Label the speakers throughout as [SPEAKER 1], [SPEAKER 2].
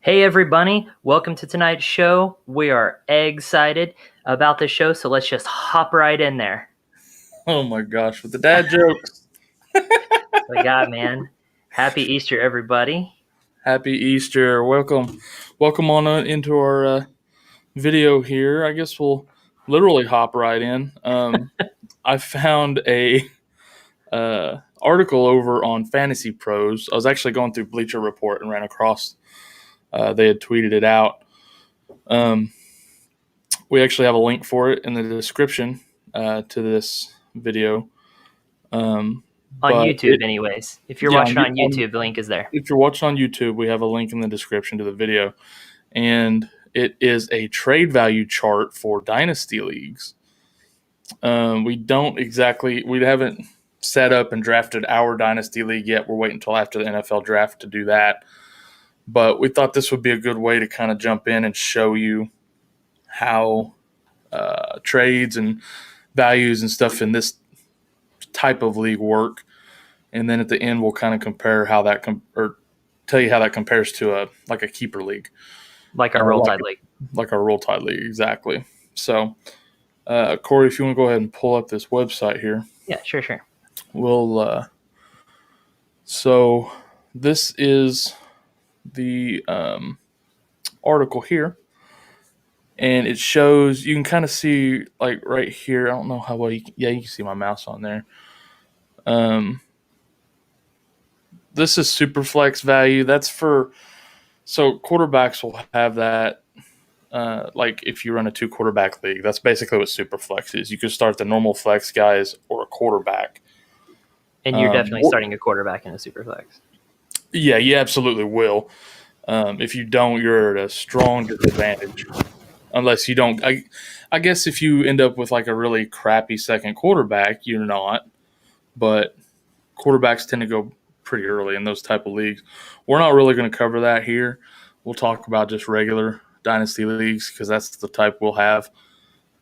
[SPEAKER 1] Hey everybody, welcome to tonight's show. We are excited about the show, so let's just hop right in there.
[SPEAKER 2] Oh my gosh, with the dad jokes.
[SPEAKER 1] We got, man. Happy Easter, everybody.
[SPEAKER 2] Happy Easter. Welcome on into our video here. I guess we'll literally hop right in. I found a article over on Fantasy Pros. I was actually going through Bleacher Report and ran across they had tweeted it out. We actually have a link for it in the description to this video.
[SPEAKER 1] On
[SPEAKER 2] But
[SPEAKER 1] YouTube, anyways. If you're
[SPEAKER 2] yeah,
[SPEAKER 1] watching on YouTube, the link is there.
[SPEAKER 2] if you're watching on YouTube, we have a link in the description to the video. And it is a trade value chart for Dynasty leagues. We haven't set up and drafted our Dynasty league yet. We're waiting until after the NFL draft to do that. But we thought this would be a good way to kind of jump in and show you how trades and values and stuff in this type of league work. And then at the end, we'll kind of compare how that or tell you how that compares to a keeper league,
[SPEAKER 1] Like our Roll Tide League.
[SPEAKER 2] like our Roll Tide league, exactly. So, Corey, if you want to go ahead and pull up this website here,
[SPEAKER 1] Yeah, sure.
[SPEAKER 2] we'll. So this is the article here, and it shows you can kind of see like right here. I don't know how well you can see my mouse on there. This is super flex value. That's so quarterbacks will have that. Like if you run a 2 quarterback league, that's basically what super flex is. You can start the normal flex guys or a quarterback.
[SPEAKER 1] And you're definitely starting a quarterback in a Superflex.
[SPEAKER 2] Yeah, you absolutely will. If you don't, you're at a strong disadvantage. Unless you don't, I guess if you end up with like a really crappy second quarterback, you're not. But quarterbacks tend to go pretty early in those type of leagues. We're not really going to cover that here. We'll talk about just regular Dynasty leagues because that's the type we'll have.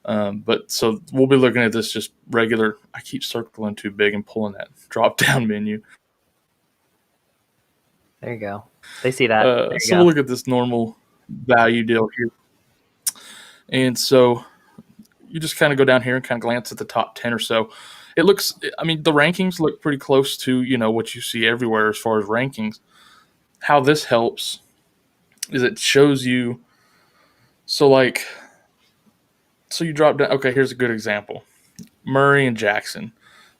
[SPEAKER 2] But so we'll be looking at this just regular. I keep circling too big and pulling that drop down menu.
[SPEAKER 1] There you go. They see that.
[SPEAKER 2] So we'll look at this normal value deal here. And so you just kind of go down here and kind of glance at the top 10 or so. It looks, I mean, the rankings look pretty close to, what you see everywhere as far as rankings. How this helps is it shows you, so you drop down, okay, here's a good example. Murray and Jackson.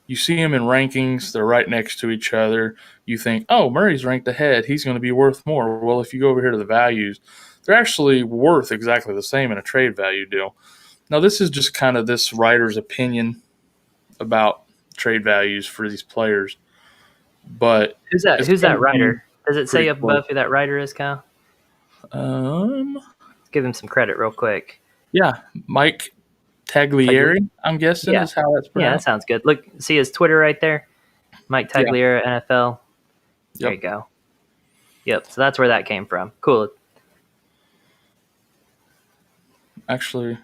[SPEAKER 2] You see them in rankings, they're right next to each other. You think, oh, Murray's ranked ahead, he's going to be worth more. Well, if you go over here to the values, they're actually worth exactly the same in a trade value deal. Now, this is just kind of this writer's opinion about trade values for these players. But
[SPEAKER 1] who's that writer? Does it say up above who that writer is, Kyle?
[SPEAKER 2] Let's
[SPEAKER 1] give him some credit real quick.
[SPEAKER 2] Yeah, Mike Taglieri, I'm guessing is how that's pronounced.
[SPEAKER 1] Yeah, that sounds good. Look, see his Twitter right there? Mike Taglieri, NFL. There you go. Yep, so that's where that came from. Cool.
[SPEAKER 2] Actually,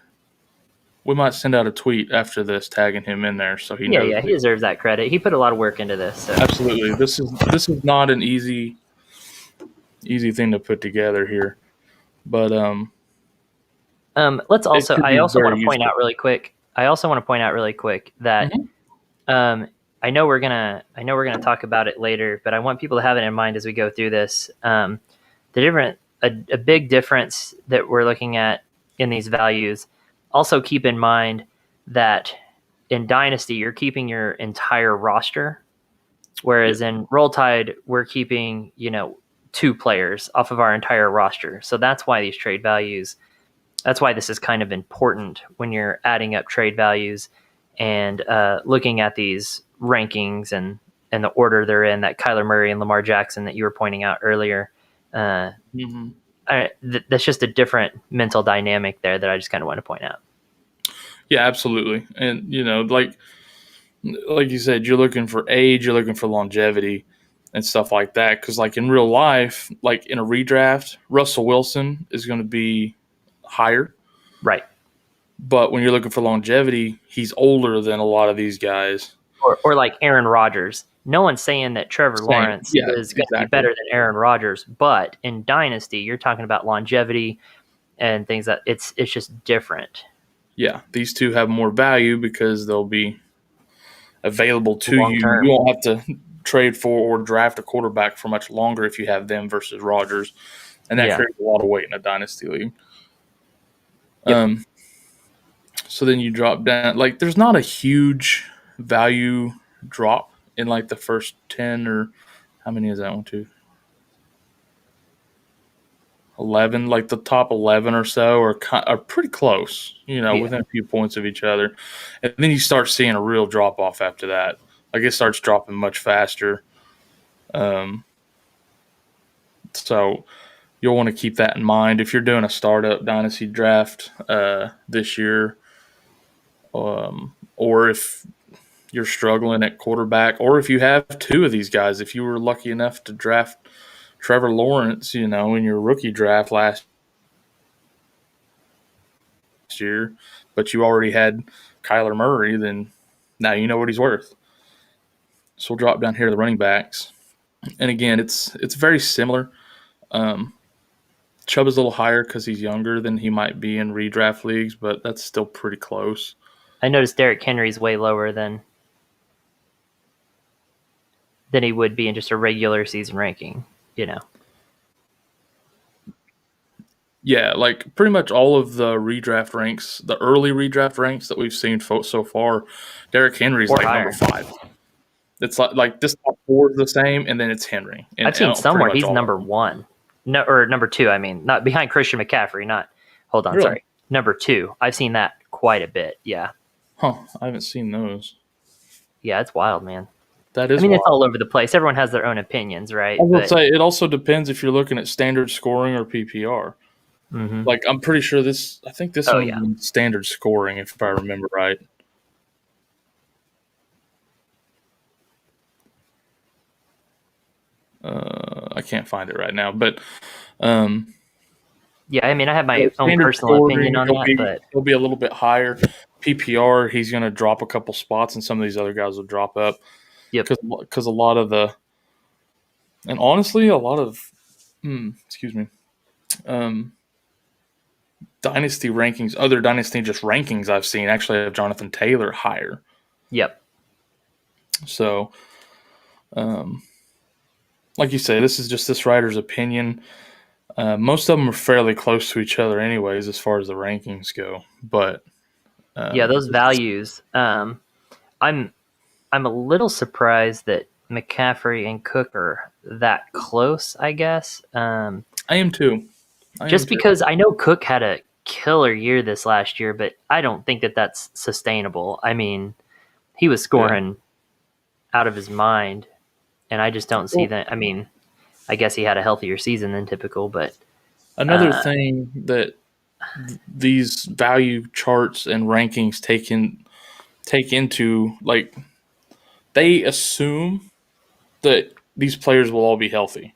[SPEAKER 2] we might send out a tweet after this tagging him in there so he knows.
[SPEAKER 1] Yeah, he deserves that credit. He put a lot of work into this. So.
[SPEAKER 2] Absolutely. This is not an easy thing to put together here. But
[SPEAKER 1] let's also I also want to point out really quick that I know we're gonna talk about it later, but I want people to have it in mind as we go through this. A big difference that we're looking at in these values. Also keep in mind that in Dynasty, you're keeping your entire roster, whereas in Roll Tide, we're keeping, 2 players off of our entire roster. So that's why these trade values, that's why this is kind of important when you're adding up trade values and looking at these rankings and the order they're in, that Kyler Murray and Lamar Jackson that you were pointing out earlier. That's just a different mental dynamic there that I just kind of want to point out.
[SPEAKER 2] Yeah, absolutely. And, like you said, you're looking for age, you're looking for longevity and stuff like that. Because, like, in real life, like in a redraft, Russell Wilson is going to be higher.
[SPEAKER 1] Right.
[SPEAKER 2] But when you're looking for longevity, he's older than a lot of these guys.
[SPEAKER 1] or like Aaron Rodgers. No one's saying that Trevor Lawrence is going to be better than Aaron Rodgers, but in Dynasty, you're talking about longevity and things that it's just different.
[SPEAKER 2] Yeah, these two have more value because they'll be available to you.
[SPEAKER 1] Long-term.
[SPEAKER 2] You won't have to trade for or draft a quarterback for much longer if you have them versus Rodgers, and that creates a lot of weight in a dynasty league. Yep. So then you drop down. Like, there's not a huge value drop in like the first 10 or how many is that one, 2, 11, like the top 11 or so are pretty close, within a few points of each other. And then you start seeing a real drop off after that. Like, it starts dropping much faster. So you'll want to keep that in mind if you're doing a startup dynasty draft this year, or if you're struggling at quarterback, or if you have two of these guys. If you were lucky enough to draft Trevor Lawrence, in your rookie draft last year, but you already had Kyler Murray, then now you know what he's worth. So we'll drop down here to the running backs. And again, it's very similar. Chubb is a little higher because he's younger than he might be in redraft leagues, but that's still pretty close.
[SPEAKER 1] I noticed Derrick Henry's way lower than he would be in just a regular season ranking,
[SPEAKER 2] Yeah, like pretty much all of the redraft ranks, the early redraft ranks that we've seen so far, Derrick Henry's like higher. Number 5. It's like this top 4 is the same, and then it's Henry. And
[SPEAKER 1] I've seen somewhere he's number 1. No, or number 2, I mean, not behind Christian McCaffrey, sorry. Number 2. I've seen that quite a bit, yeah.
[SPEAKER 2] Huh, I haven't seen those.
[SPEAKER 1] Yeah, it's wild, man.
[SPEAKER 2] That is
[SPEAKER 1] wild.
[SPEAKER 2] It's
[SPEAKER 1] all over the place. Everyone has their own opinions, right?
[SPEAKER 2] I will say it also depends if you're looking at standard scoring or PPR. Mm-hmm. Like, I'm pretty sure I think this one is standard scoring, if I remember right. I can't find it right now, but
[SPEAKER 1] yeah, I mean, I have my own personal opinion on that, but
[SPEAKER 2] it'll be a little bit higher. PPR, he's going to drop a couple spots, and some of these other guys will drop up.
[SPEAKER 1] Yep.
[SPEAKER 2] Because a lot of dynasty rankings, other dynasty just rankings I've seen actually have Jonathan Taylor higher.
[SPEAKER 1] Yep.
[SPEAKER 2] So, like you say, this is just this writer's opinion. Most of them are fairly close to each other anyways as far as the rankings go. But
[SPEAKER 1] those values, I'm a little surprised that McCaffrey and Cook are that close, I guess.
[SPEAKER 2] I am too.
[SPEAKER 1] Because I know Cook had a killer year this last year, but I don't think that that's sustainable. I mean, he was scoring out of his mind, and I just don't see that. I mean, I guess he had a healthier season than typical, but
[SPEAKER 2] another thing that these value charts and rankings take into, like, they assume that these players will all be healthy.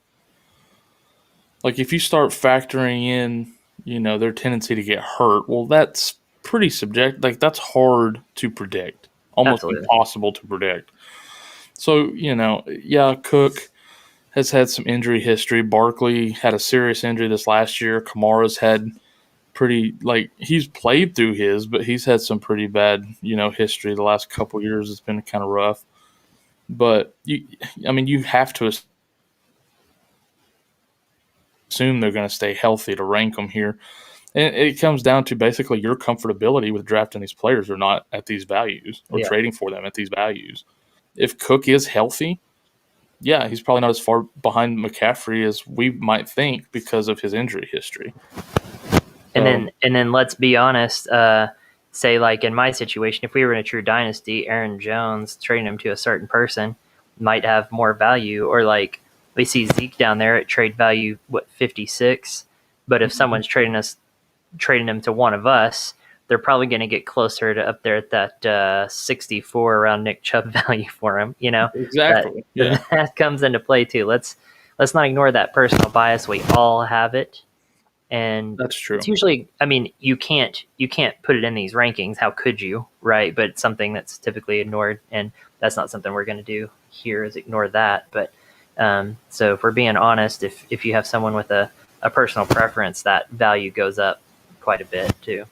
[SPEAKER 2] Like, if you start factoring in, their tendency to get hurt, well, that's pretty subjective. Like, that's hard to predict, almost impossible to predict. So, Cook has had some injury history. Barkley had a serious injury this last year. Kamara's had he's played through his, but he's had some pretty bad, history the last couple years. It's been kind of rough. But, you have to assume they're going to stay healthy to rank them here. And it comes down to basically your comfortability with drafting these players or not at these values, or trading for them at these values. If Cook is healthy, he's probably not as far behind McCaffrey as we might think because of his injury history.
[SPEAKER 1] And then let's be honest, say like in my situation, if we were in a true dynasty, Aaron Jones, trading him to a certain person might have more value. Or like we see Zeke down there at trade value, 56. But if someone's trading him to one of us, they're probably going to get closer to up there at that 64 around Nick Chubb value for him.
[SPEAKER 2] Exactly.
[SPEAKER 1] That comes into play too. Let's not ignore that personal bias. We all have it. And
[SPEAKER 2] that's true.
[SPEAKER 1] It's usually, I mean, you can't put it in these rankings. How could you, right? But it's something that's typically ignored, and that's not something we're going to do here, is ignore that. But so if we're being honest, if you have someone with a personal preference, that value goes up quite a bit too.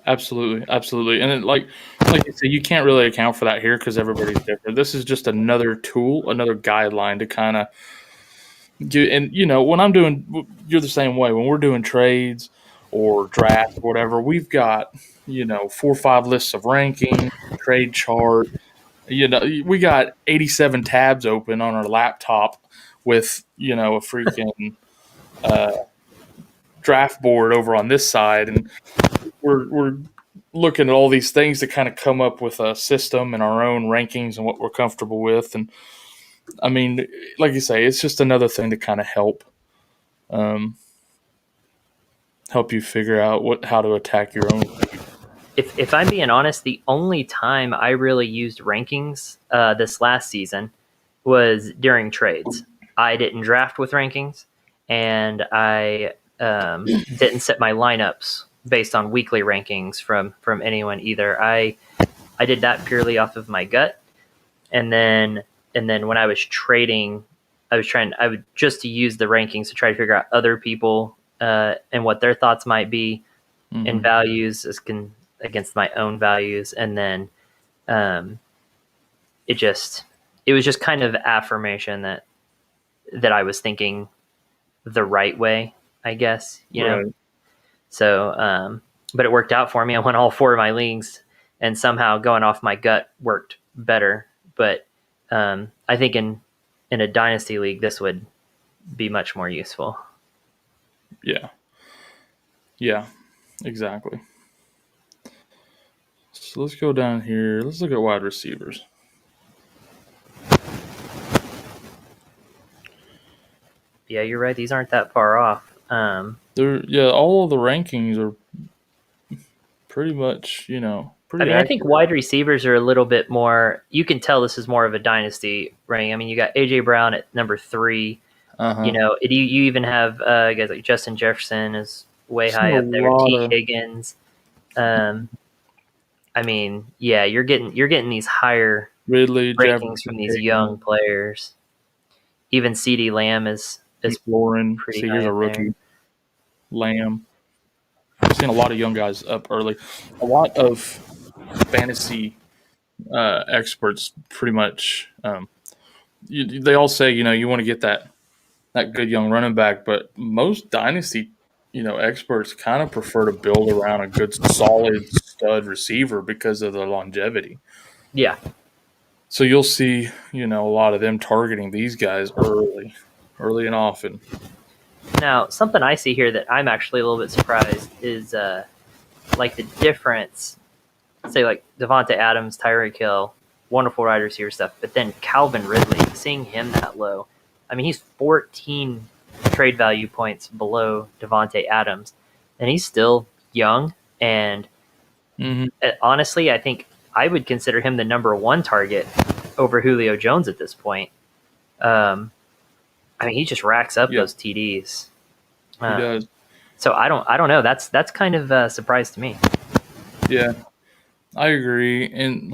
[SPEAKER 2] Absolutely, absolutely. And like you said, you can't really account for that here because everybody's different. This is just another tool, another guideline to kind of do. And when I'm doing, you're the same way. When we're doing trades or drafts, or whatever, we've got 4 or 5 lists of ranking, trade chart. We got 87 tabs open on our laptop with a freaking draft board over on this side, and we're looking at all these things to kind of come up with a system and our own rankings and what we're comfortable with. And I mean, like you say, it's just another thing to kind of help you figure out how to attack your own.
[SPEAKER 1] If I'm being honest, the only time I really used rankings this last season was during trades. I didn't draft with rankings, and I didn't set my lineups based on weekly rankings from anyone either. I did that purely off of my gut, and then when I was trading, I would just to use the rankings to try to figure out other people and what their thoughts might be and values against my own values, and then it was just kind of affirmation that I was thinking the right way, I guess, know. So, but it worked out for me. I won all 4 of my leagues, and somehow going off my gut worked better. But I think in a dynasty league, this would be much more useful.
[SPEAKER 2] Yeah, exactly. So let's go down here. Let's look at wide receivers.
[SPEAKER 1] Yeah, you're right. These aren't that far off.
[SPEAKER 2] All of the rankings are pretty much, pretty
[SPEAKER 1] I think wide receivers are a little bit more. You can tell this is more of a dynasty ranking. I mean, you got AJ Brown at number 3. You even have guys like Justin Jefferson is way high up there. T. Higgins. I mean, yeah, you're getting these higher
[SPEAKER 2] Ridley
[SPEAKER 1] rankings from these young players. Even CeeDee Lamb is
[SPEAKER 2] Lauren. Pretty high. Here's a rookie. There. Lamb. I've seen a lot of young guys up early. A lot of fantasy experts pretty much they all say you want to get that good young running back, but most dynasty experts kind of prefer to build around a good solid stud receiver because of the longevity.
[SPEAKER 1] Yeah.
[SPEAKER 2] So you'll see a lot of them targeting these guys early and often.
[SPEAKER 1] Now, something I see here that I'm actually a little bit surprised is like the difference, say like Devonta Adams, Tyreek Hill, wonderful wide receiver stuff, but then Calvin Ridley, seeing him that low. I mean, he's 14 trade value points below Devonta Adams, and he's still young. And honestly, I think I would consider him the number 1 target over Julio Jones at this point. I mean, he just racks up those TDs.
[SPEAKER 2] He does.
[SPEAKER 1] So I don't know. That's kind of a surprise to me.
[SPEAKER 2] Yeah, I agree. And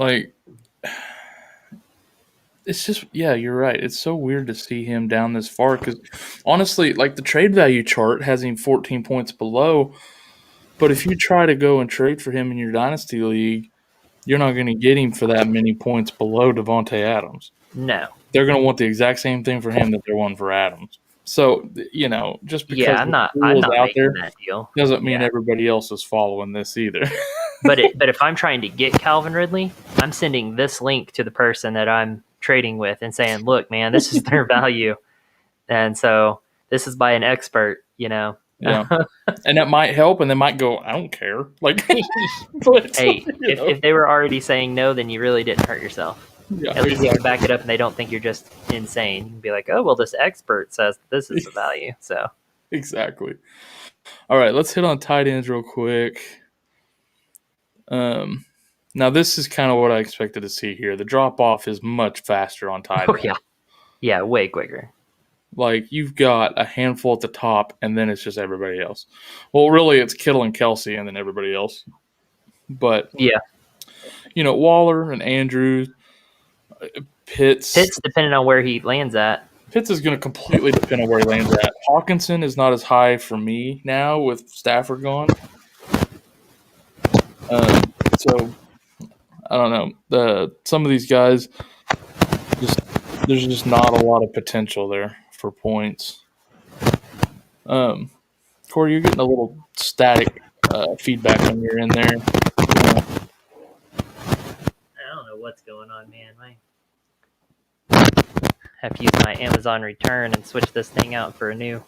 [SPEAKER 2] it's just, you're right. It's so weird to see him down this far because honestly, the trade value chart has him 14 points below. But if you try to go and trade for him in your dynasty league, you're not going to get him for that many points below Devonta Adams.
[SPEAKER 1] No.
[SPEAKER 2] They're going to want the exact same thing for him that they're wanting for Adams. So, just because
[SPEAKER 1] I'm not out there that deal.
[SPEAKER 2] Doesn't mean everybody else is following this either.
[SPEAKER 1] but if I'm trying to get Calvin Ridley, I'm sending this link to the person that I'm trading with and saying, look, man, this is their value. And so this is by an expert,
[SPEAKER 2] Yeah. And that might help, and they might go, I don't care.
[SPEAKER 1] Hey, if they were already saying no, then you really didn't hurt yourself. Yeah, at least you can back it up and they don't think you're just insane. You can be like, oh, well, this expert says this is the value. So
[SPEAKER 2] exactly. All right, let's hit on tight ends real quick. Now this is kind of what I expected to see here. The drop off is much faster on tight ends.
[SPEAKER 1] Yeah, way quicker.
[SPEAKER 2] Like, you've got a handful at the top, and then it's just everybody else. Well, really, it's Kittle and Kelsey, and then everybody else. But
[SPEAKER 1] yeah,
[SPEAKER 2] Waller and Andrews, Pitts.
[SPEAKER 1] Pitts, depending on where he lands at.
[SPEAKER 2] Pitts is going to completely depend on where he lands at. Hawkinson is not as high for me now with Stafford gone. So I don't know. Some of these guys, there's just not a lot of potential there for points. Corey, you're getting a little static feedback when you're in there.
[SPEAKER 1] I don't know what's going on, man. I have to use my Amazon return and switch this thing out for a new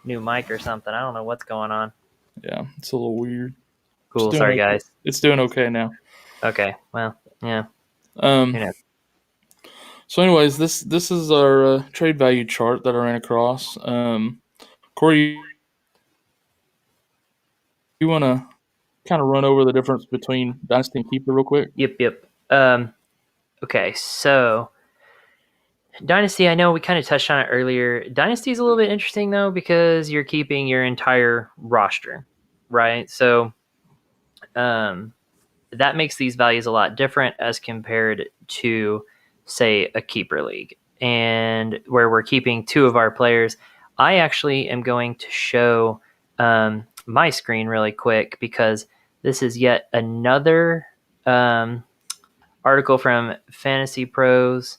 [SPEAKER 1] mic or something. I don't know what's going on.
[SPEAKER 2] Yeah, it's a little weird.
[SPEAKER 1] Cool. Sorry, guys.
[SPEAKER 2] It's doing okay now.
[SPEAKER 1] Okay. Well, yeah.
[SPEAKER 2] So, anyways, this is our trade value chart that I ran across. Corey, you want to kind of run over the difference between Dynasty and Keeper real quick?
[SPEAKER 1] Yep. Okay, so Dynasty, I know we kind of touched on it earlier. Dynasty is a little bit interesting, though, because you're keeping your entire roster, right? So that makes these values a lot different as compared to, say, a keeper league, and where we're keeping two of our players. I actually am going to show my screen really quick because this is yet another article from Fantasy Pros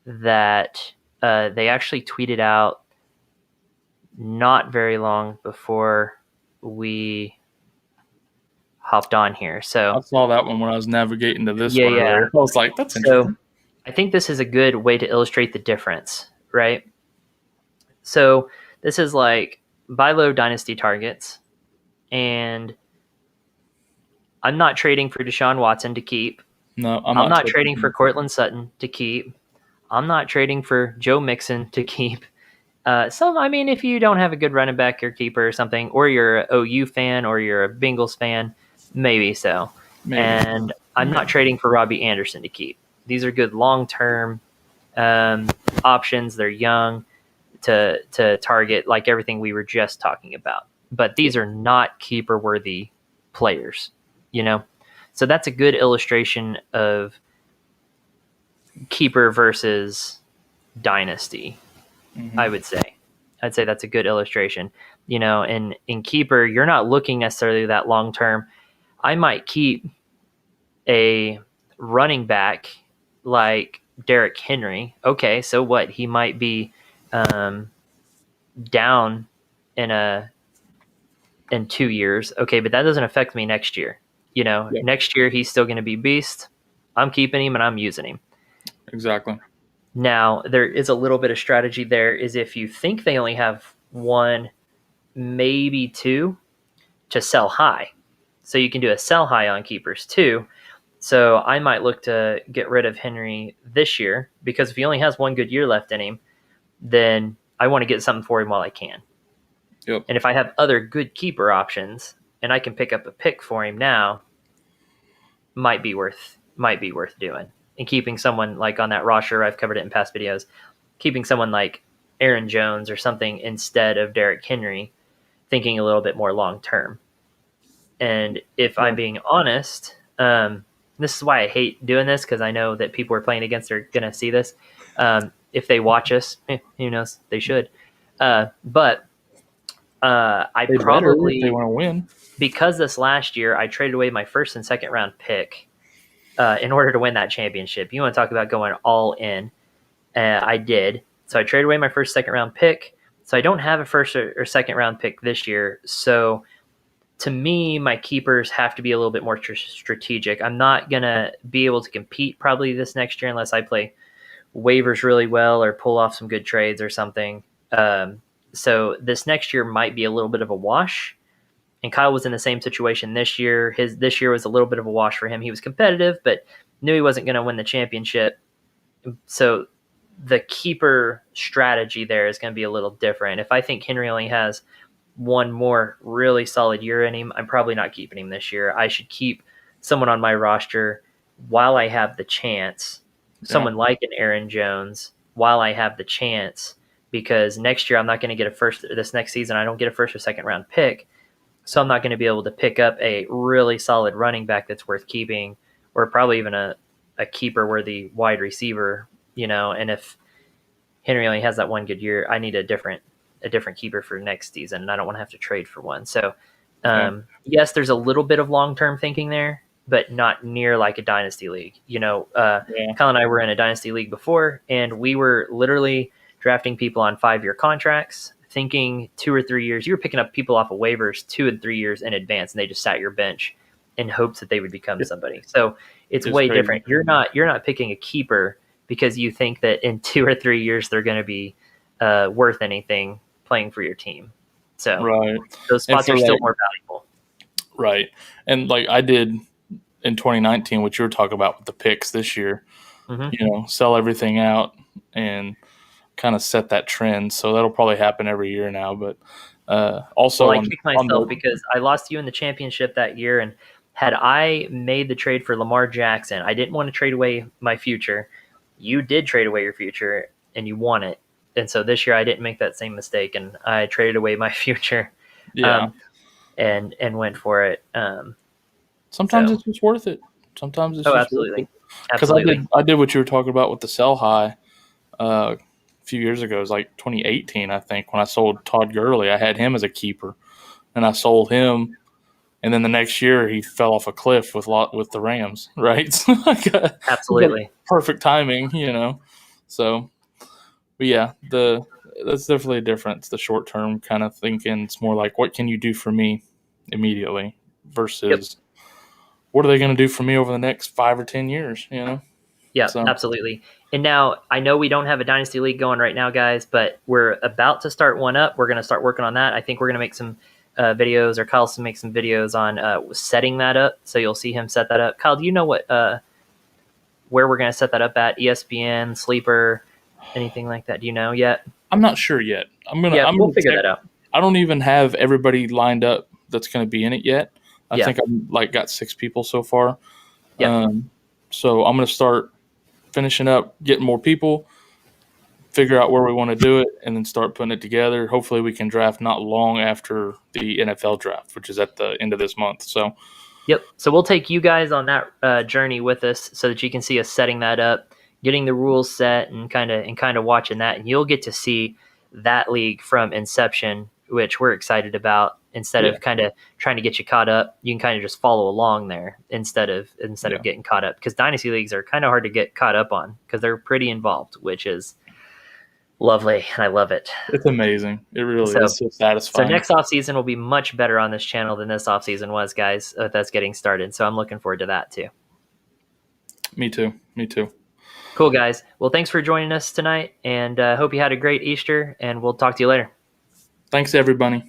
[SPEAKER 1] that they actually tweeted out not very long before we hopped on here. So
[SPEAKER 2] I saw that one when I was navigating to this one.
[SPEAKER 1] Yeah.
[SPEAKER 2] I was like, that's interesting.
[SPEAKER 1] So I think this is a good way to illustrate the difference, right? So this is like buy low Dynasty targets, and I'm not trading for Deshaun Watson to keep.
[SPEAKER 2] No,
[SPEAKER 1] I'm not trading for Cortland Sutton to keep. I'm not trading for Joe Mixon to keep. If you don't have a good running back or keeper or something, or you're an OU fan or you're a Bengals fan, maybe so. Maybe. And I'm not trading for Robbie Anderson to keep. These are good long-term options. They're young to target, like everything we were just talking about. But these are not keeper-worthy players, So that's a good illustration of keeper versus dynasty, I would say. I'd say that's a good illustration. In keeper, you're not looking necessarily that long term. I might keep a running back like Derrick Henry. Okay, so what? He might be down in 2 years. Okay, but that doesn't affect me next year. Next year he's still going to be beast. I'm keeping him and I'm using him.
[SPEAKER 2] Exactly.
[SPEAKER 1] Now, there is a little bit of strategy there, is if you think they only have one, maybe two, to sell high. So you can do a sell high on keepers too. So I might look to get rid of Henry this year, because if he only has one good year left in him, then I want to get something for him while I can.
[SPEAKER 2] Yep.
[SPEAKER 1] And if I have other good keeper options and I can pick up a pick for him now, might be worth doing. And keeping someone like on that roster, I've covered it in past videos, keeping someone like Aaron Jones or something instead of Derrick Henry, thinking a little bit more long-term. And if I'm being honest, this is why I hate doing this, because I know that people we're playing against are going to see this. If they watch us, who knows? They should. But I probably,
[SPEAKER 2] if they want to win,
[SPEAKER 1] because this last year I traded away my first and second round pick in order to win that championship. You want to talk about going all in? I did. So I traded away my first, second round pick. So I don't have a first or second round pick this year. So to me, my keepers have to be a little bit more strategic. I'm not going to be able to compete probably this next year unless I play waivers really well or pull off some good trades or something. So this next year might be a little bit of a wash. And Kyle was in the same situation this year. This year was a little bit of a wash for him. He was competitive, but knew he wasn't going to win the championship. So the keeper strategy there is going to be a little different. If I think Henry only has one more really solid year in him, I'm probably not keeping him this year. I should keep someone on my roster while I have the chance, someone like an Aaron Jones, while I have the chance because next year I'm not going to get a first. This next season I don't get a first or second round pick, so I'm not going to be able to pick up a really solid running back that's worth keeping, or probably even a keeper worthy wide receiver. And if Henry only has that one good year, I need a different keeper for next season, and I don't want to have to trade for one. So, yes, there's a little bit of long term thinking there, but not near like a dynasty league. Kyle and I were in a dynasty league before, and we were literally drafting people on 5-year contracts, thinking 2 or 3 years. You were picking up people off of waivers 2 and 3 years in advance, and they just sat your bench in hopes that they would become somebody. So it's way crazy. Different. You're not picking a keeper because you think that in 2 or 3 years they're going to be worth anything playing for your team. So those spots are still more valuable.
[SPEAKER 2] Right. And like I did in 2019, what you were talking about with the picks this year, sell everything out and kind of set that trend. So that'll probably happen every year now. But also,
[SPEAKER 1] I kicked myself because I lost you in the championship that year. And had I made the trade for Lamar Jackson, I didn't want to trade away my future. You did trade away your future and you won it. And so this year I didn't make that same mistake, and I traded away my future and went for it.
[SPEAKER 2] Sometimes it's just worth it. Sometimes it's just
[SPEAKER 1] absolutely.
[SPEAKER 2] Because I did what you were talking about with the sell high a few years ago. It was like 2018, I think, when I sold Todd Gurley. I had him as a keeper, and I sold him. And then the next year he fell off a cliff with the Rams, right? So
[SPEAKER 1] absolutely.
[SPEAKER 2] Perfect timing, So, but yeah, that's definitely a difference. The short term kind of thinking, it's more like, what can you do for me immediately versus what are they going to do for me over the next 5 or 10 years, Yeah,
[SPEAKER 1] so. Absolutely. And now I know we don't have a dynasty league going right now, guys, but we're about to start one up. We're going to start working on that. I think we're going to make some videos, or Kyle's to make some videos on setting that up. So you'll see him set that up. Kyle, do you know where we're going to set that up at? ESPN, Sleeper, anything like that? Do you know yet?
[SPEAKER 2] I'm not sure yet.
[SPEAKER 1] We'll figure that out.
[SPEAKER 2] I don't even have everybody lined up that's going to be in it yet. I think I've got 6 people so far.
[SPEAKER 1] Yeah.
[SPEAKER 2] So I'm going to start finishing up, getting more people, figure out where we want to do it, and then start putting it together. Hopefully we can draft not long after the NFL draft, which is at the end of this month. So,
[SPEAKER 1] So we'll take you guys on that journey with us so that you can see us setting that up, getting the rules set, and kind of watching that. And you'll get to see that league from inception, which we're excited about. Instead of kind of trying to get you caught up, you can kind of just follow along there instead of getting caught up. Because dynasty leagues are kind of hard to get caught up on because they're pretty involved, which is lovely. I love it.
[SPEAKER 2] It's amazing. It really is so satisfying.
[SPEAKER 1] So next offseason will be much better on this channel than this offseason was, guys. That's getting started. So I'm looking forward to that too.
[SPEAKER 2] Me too.
[SPEAKER 1] Cool, guys. Well, thanks for joining us tonight, and hope you had a great Easter, and we'll talk to you later.
[SPEAKER 2] Thanks, everybody.